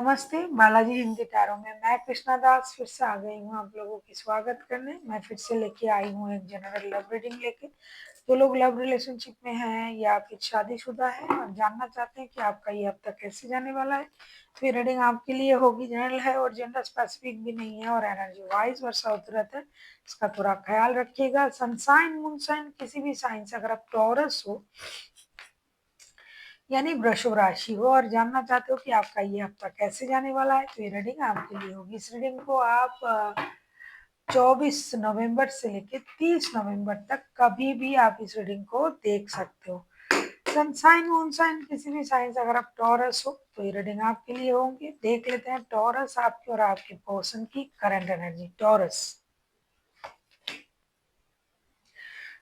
नमस्ते, बालाजी हिंदी टैरो में मैं कृष्णा दास फिर से आ गई हूँ आप लोगों की स्वागत करने। मैं फिर से लेके आई हूँ एक जनरल लव रीडिंग लेके। जो लोग लव रिलेशनशिप में हैं या फिर शादीशुदा है और जानना चाहते हैं कि आपका ये हफ्ता कैसे जाने वाला है, तो ये रीडिंग आपके लिए होगी। जनरल है और जेंडर स्पेसिफिक भी नहीं है और एनर्जी वाइज वर्षा उतरत है, इसका थोड़ा ख्याल रखिएगा। सनसाइन मूनसाइन किसी भी साइन से अगर आप टॉरस हो यानी वृषभ राशि हो और जानना चाहते हो कि आपका ये हफ्ता कैसे जाने वाला है, तो ये रीडिंग आपके लिए होगी। इस रीडिंग को आप 24 नवंबर से लेकर 30 नवंबर तक कभी भी आप इस रीडिंग को देख सकते हो। सनसाइन मूनसाइन किसी भी साइन से अगर आप टॉरस हो तो ये रीडिंग आपके लिए होंगे। देख लेते हैं टॉरस आपकी और आपके पर्सन की करंट एनर्जी। टॉरस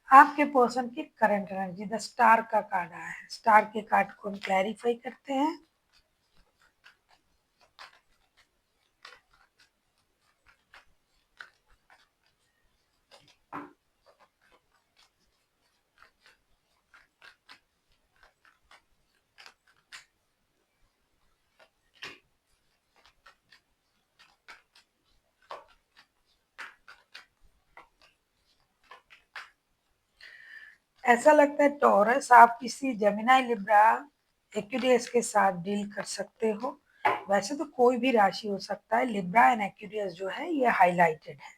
आपके पर्सन की करंट एनर्जी, द स्टार का कार्ड आया है। स्टार के कार्ड को हम क्लैरिफाई करते हैं। ऐसा लगता है टॉरस आप किसी जेमिनी, लिब्रा, एक्वेरियस के साथ डील कर सकते हो। वैसे तो कोई भी राशि हो सकता है, लिब्रा एंड एक्वेरियस जो है ये हाईलाइटेड है।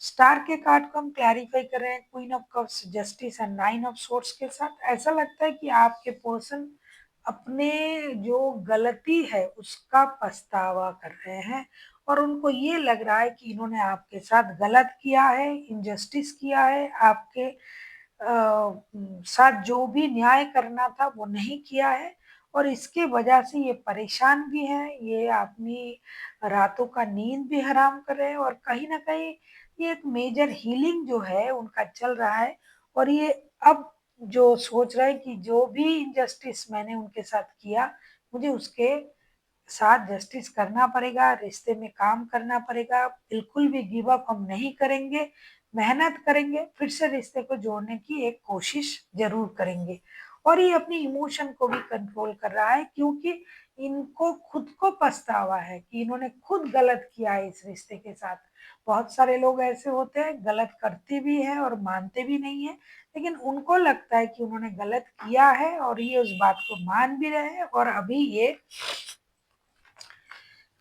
स्टार के कार्ड को हम क्लैरिफाई कर रहे हैं queen of cups, justice and nine of swords के साथ। ऐसा लगता है कि आपके पर्सन अपने जो गलती है उसका पछतावा कर रहे हैं और उनको ये लग रहा है कि इन्होंने आपके साथ गलत किया है, इनजस्टिस किया है, आपके साथ जो भी न्याय करना था वो नहीं किया है और इसके वजह से ये परेशान भी हैं। ये अपनी रातों का नींद भी हराम कर रहे हैं और कहीं ना कहीं ये एक मेजर हीलिंग जो है उनका चल रहा है और ये अब जो सोच रहे हैं कि जो भी इनजस्टिस मैंने उनके साथ किया मुझे उसके साथ जस्टिस करना पड़ेगा, रिश्ते में काम करना पड़ेगा। बिल्कुल भी गिव अप हम नहीं करेंगे, मेहनत करेंगे, फिर से रिश्ते को जोड़ने की एक कोशिश जरूर करेंगे। और ये अपनी इमोशन को भी कंट्रोल कर रहा है क्योंकि इनको खुद को पछतावा है कि इन्होंने खुद गलत किया है इस रिश्ते के साथ। बहुत सारे लोग ऐसे होते हैं, गलत करते भी हैं और मानते भी नहीं है, लेकिन उनको लगता है कि उन्होंने गलत किया है और ये उस बात को मान भी रहे हैं और अभी ये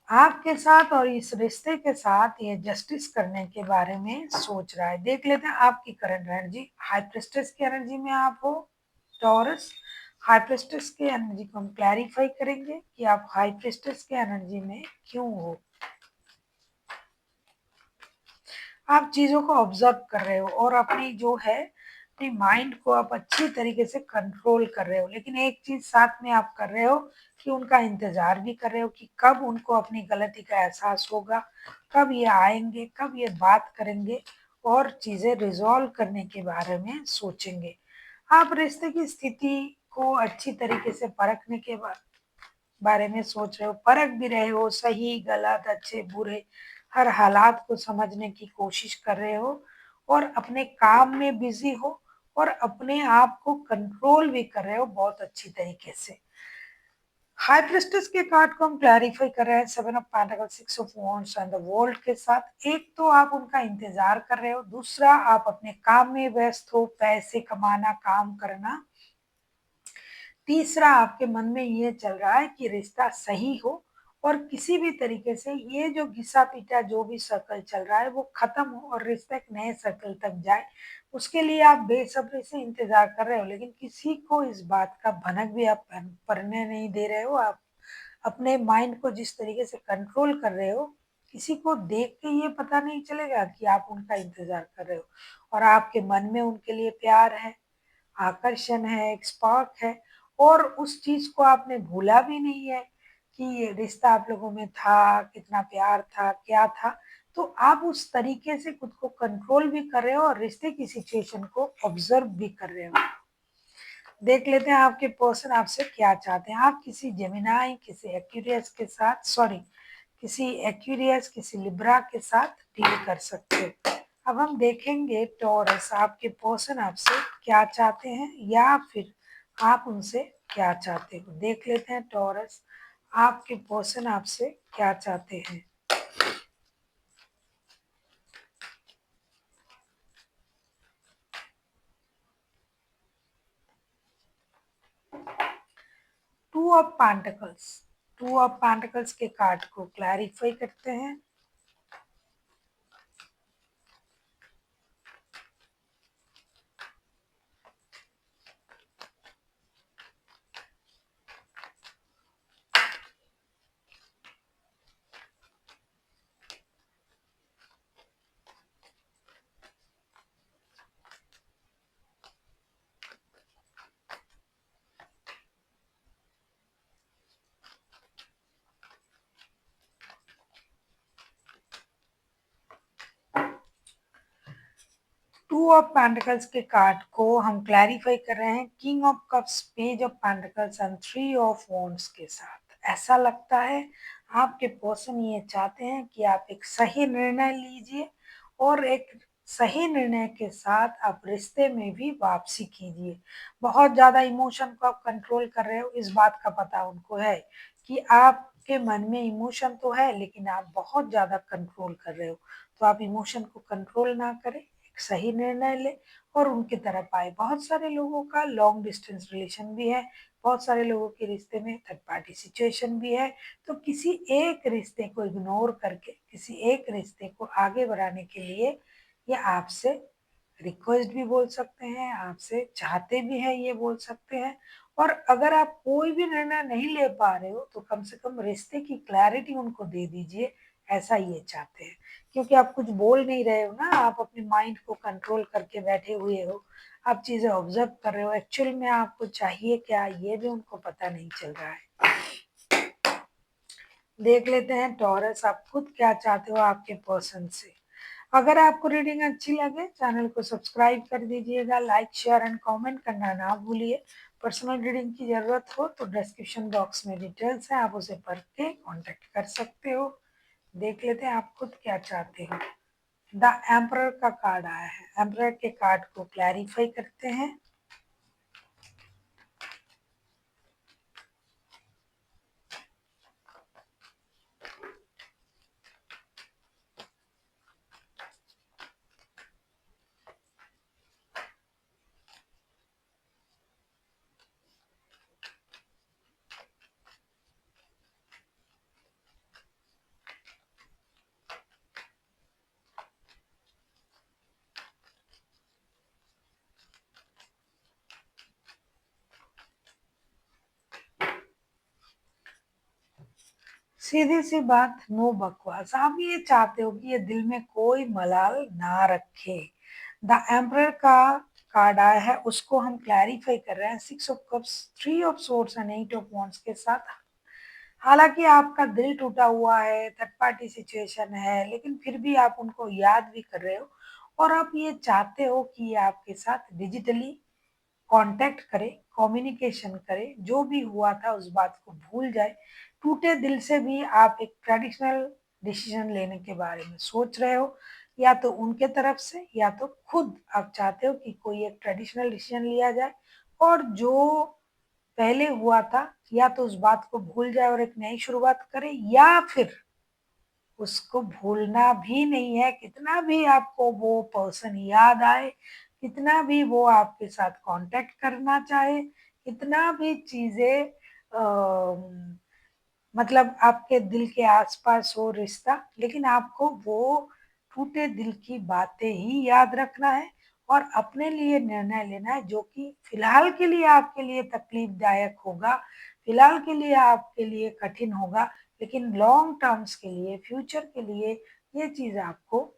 आपके साथ और इस रिश्ते के साथ ये जस्टिस करने के बारे में सोच रहा है। देख लेते हैं आपकी करंट एनर्जी। हाई प्रेस्टिस की एनर्जी में आप हो टॉरस। हाई प्रेस्टिस की एनर्जी को हम क्लैरिफाई करेंगे कि आप हाई प्रेस्टिस के एनर्जी में क्यों हो। आप चीजों को ऑब्जर्व कर रहे हो और अपनी जो है अपनी माइंड को आप अच्छी तरीके से कंट्रोल कर रहे हो, लेकिन एक चीज साथ में आप कर रहे हो कि उनका इंतजार भी कर रहे हो कि कब उनको अपनी गलती का एहसास होगा, कब ये आएंगे, कब ये बात करेंगे और चीजें रिजॉल्व करने के बारे में सोचेंगे। आप रिश्ते की स्थिति को अच्छी तरीके से परखने के बारे में सोच रहे हो, परख भी रहे हो, सही गलत अच्छे बुरे हर हालात को समझने की कोशिश कर रहे हो और अपने काम में बिजी हो और अपने आप को कंट्रोल भी कर रहे हो बहुत अच्छी तरीके से। हाई प्रिस्टेस के कार्ड को हम क्लैरिफाई कर रहे हैं seven of pentacles, six of wands and the world के साथ। एक तो आप उनका इंतजार कर रहे हो, दूसरा आप अपने काम में व्यस्त हो, पैसे कमाना, काम करना, तीसरा आपके मन में ये चल रहा है कि रिश्ता सही हो और किसी भी तरीके से ये जो घिसा पीटा जो भी सर्कल चल रहा है वो खत्म हो और रिश्ता एक नए सर्कल तक जाए। उसके लिए आप बेसब्री से इंतजार कर रहे हो, लेकिन किसी को इस बात का भनक भी आप पड़ने नहीं दे रहे हो। आप अपने माइंड को जिस तरीके से कंट्रोल कर रहे हो, किसी को देख के ये पता नहीं चलेगा कि आप उनका इंतजार कर रहे हो और आपके मन में उनके लिए प्यार है, आकर्षण है, एक स्पार्क है और उस चीज को आपने भूला भी नहीं है कि ये रिश्ता आप लोगों में था, कितना प्यार था, क्या था। तो आप उस तरीके से खुद को कंट्रोल भी कर रहे हो और रिश्ते की सिचुएशन को ऑब्जर्व भी कर रहे हो। देख लेते हैं आपके पर्सन आपसे क्या चाहते हैं। आप किसी जेमिनाई, किसी एक्वेरियस के साथ, सॉरी, किसी एक्वेरियस, किसी लिब्रा के साथ डील कर सकते हो। अब हम देखेंगे टॉरस आपके पर्सन आपसे क्या चाहते हैं या फिर आप उनसे क्या चाहते हो। देख लेते हैं टॉरस आपके पर्सन आपसे क्या चाहते हैं। टू ऑफ पेंटिकल्स के कार्ड को क्लैरिफाई करते हैं। टू ऑफ पेंटिकल्स के कार्ड को हम क्लैरिफाई कर रहे हैं king of cups, page of pentacles and three of wands के साथ। ऐसा लगता है आपके पर्सन ये चाहते हैं कि आप एक सही निर्णय लीजिए और एक सही निर्णय के साथ आप रिश्ते में भी वापसी कीजिए। बहुत ज़्यादा इमोशन को आप कंट्रोल कर रहे हो, इस बात का पता उनको है कि आपके मन में इमोशन तो है लेकिन आप बहुत ज़्यादा कंट्रोल कर रहे हो। तो आप इमोशन को कंट्रोल ना करें, एक सही निर्णय ले और उनकी तरफ आए। बहुत सारे लोगों का लॉन्ग डिस्टेंस रिलेशन भी है, बहुत सारे लोगों के रिश्ते में थर्ड पार्टी सिचुएशन भी है। तो किसी एक रिश्ते को इग्नोर करके किसी एक रिश्ते को आगे बढ़ाने के लिए ये आपसे रिक्वेस्ट भी बोल सकते हैं, आपसे चाहते भी हैं ये बोल सकते हैं। और अगर आप कोई भी निर्णय नहीं ले पा रहे हो तो कम से कम रिश्ते की क्लैरिटी उनको दे दीजिए, ऐसा ये चाहते हैं। क्योंकि आप कुछ बोल नहीं रहे हो ना, आप अपने माइंड को कंट्रोल करके बैठे हुए हो, आप चीजें ऑब्जर्व कर रहे हो, एक्चुअल में आपको चाहिए क्या ये भी उनको पता नहीं चल रहा है। देख लेते हैं टॉरस, आप खुद क्या चाहते हो आपके पर्सन से। अगर आपको रीडिंग अच्छी लगे चैनल को सब्सक्राइब कर दीजिएगा, लाइक शेयर एंड कमेंट करना ना भूलिए। पर्सनल रीडिंग की जरूरत हो तो डिस्क्रिप्शन बॉक्स में डिटेल्स है, आप उसे पढ़ के कॉन्टेक्ट कर सकते हो। देख लेते हैं आप खुद क्या चाहते हो। द एम्परर का कार्ड आया है, एम्परर के कार्ड को क्लैरिफाई करते हैं। सीधी सी बात, नो बकवास। आप ये चाहते हो कि ये दिल में कोई मलाल ना रखे। द एम्परर का कार्ड आया है, उसको हम क्लैरिफाई कर रहे हैं six of cups, three of swords and eight of wands के साथ। हालांकि आपका दिल टूटा हुआ है, थर्ड पार्टी सिचुएशन है, लेकिन फिर भी आप उनको याद भी कर रहे हो और आप ये चाहते हो कि ये आपके साथ डिजिटली कांटेक्ट करे, कम्युनिकेशन करे, जो भी हुआ था उस बात को भूल जाए। टूटे दिल से भी आप एक ट्रेडिशनल डिसीजन लेने के बारे में सोच रहे हो, या तो उनके तरफ से या तो खुद आप चाहते हो कि कोई एक ट्रेडिशनल डिसीजन लिया जाए और जो पहले हुआ था या तो उस बात को भूल जाए और एक नई शुरुआत करे, या फिर उसको भूलना भी नहीं है। कितना भी आपको वो पर्सन याद आए, कितना भी वो आपके साथ कांटेक्ट करना चाहे, कितना भी चीजें मतलब आपके दिल के आसपास हो रिश्ता, लेकिन आपको वो टूटे दिल की बातें ही याद रखना है और अपने लिए निर्णय लेना है जो कि फिलहाल के लिए आपके लिए तकलीफदायक होगा, फिलहाल के लिए आपके लिए कठिन होगा, लेकिन लॉन्ग टर्म्स के लिए, फ्यूचर के लिए ये चीज आपको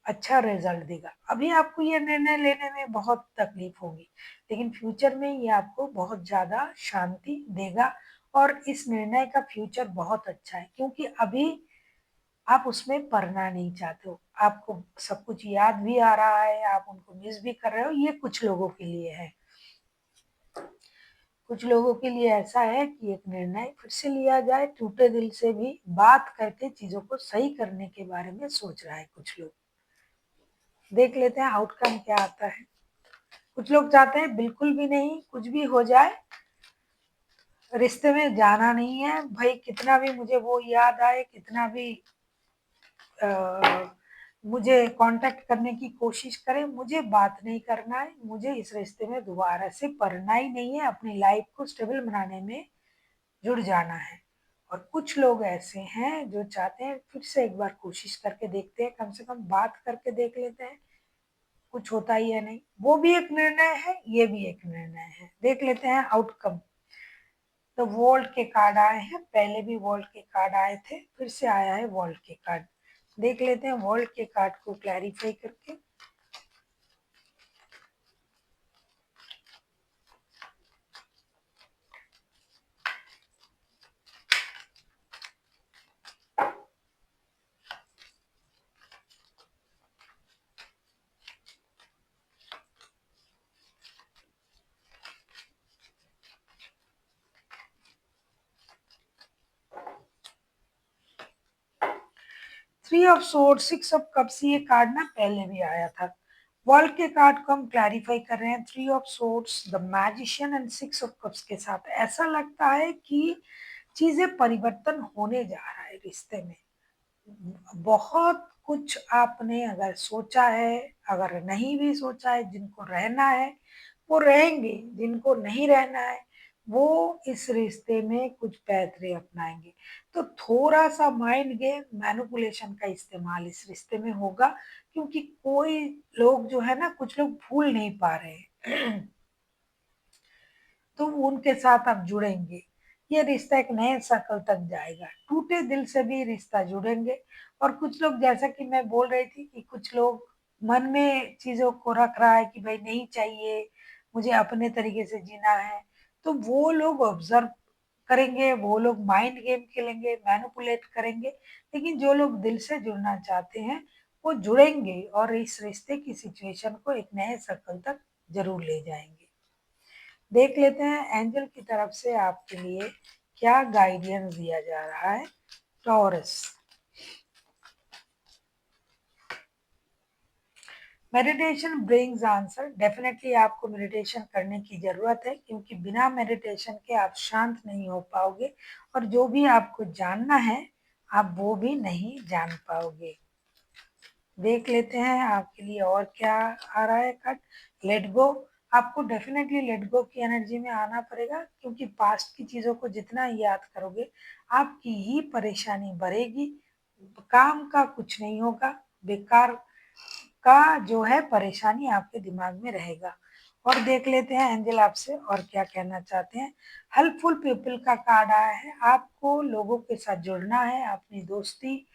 अच्छा रिजल्ट देगा। अभी आपको ये निर्णय लेने में बहुत तकलीफ होगी, लेकिन फ्यूचर में ये आपको बहुत ज्यादा शांति देगा और इस निर्णय का फ्यूचर बहुत अच्छा है, क्योंकि अभी आप उसमें पढ़ना नहीं चाहते हो, आपको सब कुछ याद भी आ रहा है, आप उनको मिस भी कर रहे हो। ये कुछ लोगों के लिए है, कुछ लोगों के लिए ऐसा है कि एक निर्णय फिर से लिया जाए, टूटे दिल से भी बात करके चीजों को सही करने के बारे में सोच रहा है कुछ लोग। देख लेते हैं आउटकम क्या आता है। कुछ लोग चाहते हैं बिल्कुल भी नहीं, कुछ भी हो जाए, रिश्ते में जाना नहीं है भाई, कितना भी मुझे वो याद आए, कितना भी अ, मुझे कांटेक्ट करने की कोशिश करे, मुझे बात नहीं करना है, मुझे इस रिश्ते में दोबारा से पढ़ना ही नहीं है, अपनी लाइफ को स्टेबल बनाने में जुड़ जाना है। और कुछ लोग ऐसे हैं जो चाहते हैं फिर से एक बार कोशिश करके देखते हैं, कम से कम बात करके देख लेते हैं, कुछ होता ही है नहीं। वो भी एक निर्णय है, ये भी एक निर्णय है, देख लेते हैं आउटकम। तो वोल्ट के कार्ड आए हैं, पहले भी वोल्ट के कार्ड आए थे, फिर से आया है वोल्ट के कार्ड। देख लेते हैं वोल्ट के कार्ड को क्लैरिफाई करके। 3 ऑफ सोर्ड, 6 ऑफ कप्स, ये कार्ड ना पहले भी आया था। वर्ल्ड के कार्ड को हम क्लैरिफाई कर रहे हैं 3 of swords, the magician and 6 of cups के साथ। ऐसा लगता है कि चीजें परिवर्तन होने जा रहा है रिश्ते में। बहुत कुछ आपने अगर सोचा है, अगर नहीं भी सोचा है, जिनको रहना है वो रहेंगे, जिनको नहीं रहना है वो इस रिश्ते में कुछ पैतरे अपनाएंगे। तो थोड़ा सा माइंड गेम, मैनिपुलेशन का इस्तेमाल इस रिश्ते में होगा, क्योंकि कोई लोग जो है ना, कुछ लोग भूल नहीं पा रहे हैं तो उनके साथ आप जुड़ेंगे। ये रिश्ता एक नए सर्कल तक जाएगा, टूटे दिल से भी रिश्ता जुड़ेंगे। और कुछ लोग, जैसा कि मैं बोल रही थी कि कुछ लोग मन में चीजों को रख रहा है कि भाई नहीं चाहिए, मुझे अपने तरीके से जीना है, तो वो लोग ऑब्जर्व करेंगे, वो लोग माइंड गेम खेलेंगे, मैनिपुलेट करेंगे। लेकिन जो लोग दिल से जुड़ना चाहते हैं वो जुड़ेंगे और इस रिश्ते की सिचुएशन को एक नए सर्कल तक जरूर ले जाएंगे। देख लेते हैं एंजल की तरफ से आपके लिए क्या गाइडेंस दिया जा रहा है। Taurus, meditation brings answer. Definitely आपको मेडिटेशन करने की जरूरत है, क्योंकि बिना मेडिटेशन के आप शांत नहीं हो पाओगे, और जो भी आपको जानना है आप वो भी नहीं जान पाओगे। देख लेते हैं आपके लिए और क्या आ रहा है कार्ड। लेट गो, आपको डेफिनेटली लेट गो की एनर्जी में आना पड़ेगा, क्योंकि पास्ट की चीजों को जितना याद करोगे आपकी ही परेशानी बढ़ेगी, काम का कुछ नहीं होगा, बेकार का जो है परेशानी आपके दिमाग में रहेगा। और देख लेते हैं एंजल आपसे और क्या कहना चाहते हैं। हेल्पफुल पीपल का कार्ड आया है, आपको लोगों के साथ जुड़ना है, अपनी दोस्ती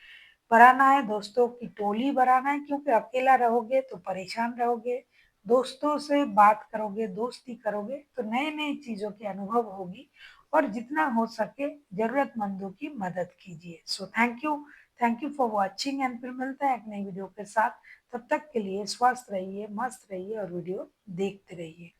बढ़ाना है, दोस्तों की टोली बढ़ाना है, क्योंकि अकेला रहोगे तो परेशान रहोगे, दोस्तों से बात करोगे, दोस्ती करोगे तो नए नए चीजों के अनुभव होगी। और जितना हो सके जरूरतमंदों की मदद कीजिए। So thank you for watching, and फिर मिलते हैं एक नई वीडियो के साथ। तब तक के लिए स्वस्थ रहिए, मस्त रहिए और वीडियो देखते रहिए।